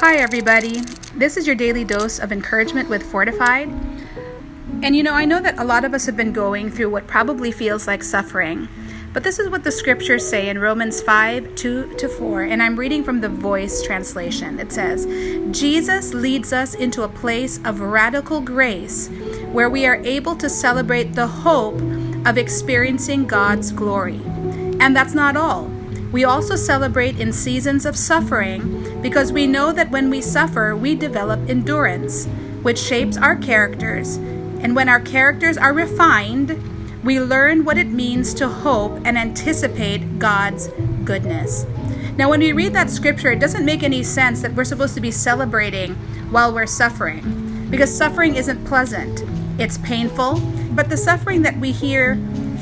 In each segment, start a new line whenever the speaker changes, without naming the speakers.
Hi everybody, this is your daily dose of encouragement with FORTified. And I know that a lot of us have been going through what probably feels like suffering. But this is what the scriptures say in Romans 5:2-4, and I'm reading from the Voice translation. It says, Jesus leads us into a place of radical grace where we are able to celebrate the hope of experiencing God's glory. And that's not all. We also celebrate in seasons of suffering because we know that when we suffer, we develop endurance, which shapes our characters. And when our characters are refined, we learn what it means to hope and anticipate God's goodness. Now, when we read that scripture, it doesn't make any sense that we're supposed to be celebrating while we're suffering, because suffering isn't pleasant. It's painful, but the suffering that we hear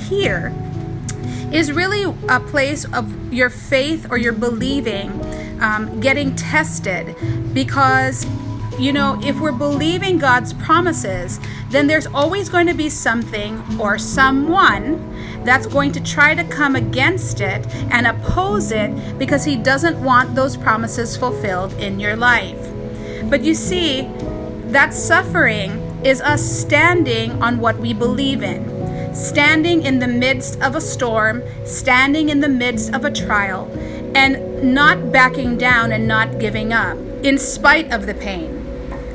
here is really a place of your faith or your believing getting tested, because if we're believing God's promises, then there's always going to be something or someone that's going to try to come against it and oppose it because he doesn't want those promises fulfilled in your life. But you see, that suffering is us standing on what we believe in. Standing in the midst of a storm, standing in the midst of a trial, and not backing down and not giving up, in spite of the pain.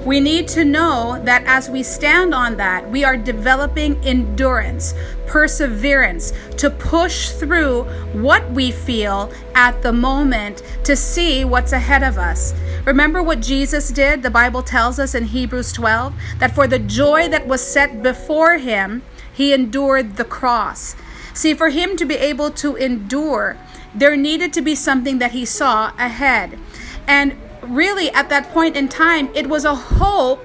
We need to know that as we stand on that, we are developing endurance, perseverance, to push through what we feel at the moment to see what's ahead of us. Remember what Jesus did? The Bible tells us in Hebrews 12 that for the joy that was set before him, he endured the cross. See, for him to be able to endure, there needed to be something that he saw ahead. And really, at that point in time, it was a hope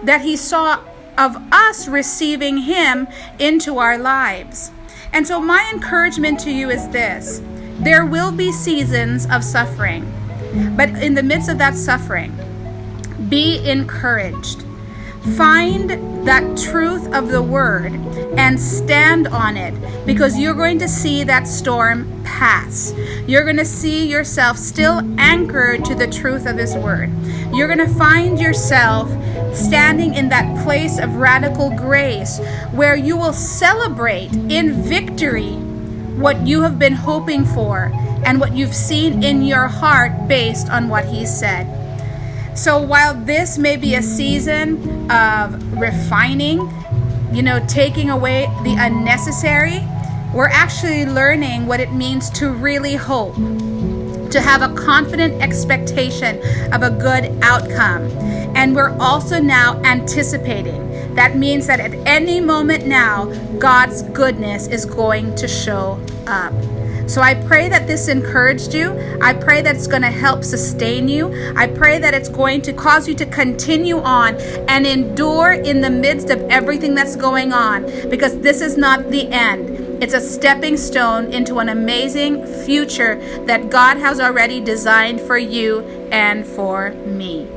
that he saw of us receiving him into our lives. And so my encouragement to you is this: there will be seasons of suffering, but in the midst of that suffering, be encouraged. Find that truth of the word and stand on it, because you're going to see that storm pass. You're going to see yourself still anchored to the truth of his word. You're going to find yourself standing in that place of radical grace where you will celebrate in victory what you have been hoping for and what you've seen in your heart based on what he said. So while this may be a season of refining, taking away the unnecessary, we're actually learning what it means to really hope, to have a confident expectation of a good outcome. And we're also now anticipating. That means that at any moment now, God's goodness is going to show up. So I pray that this encouraged you. I pray that it's going to help sustain you. I pray that it's going to cause you to continue on and endure in the midst of everything that's going on, because this is not the end. It's a stepping stone into an amazing future that God has already designed for you and for me.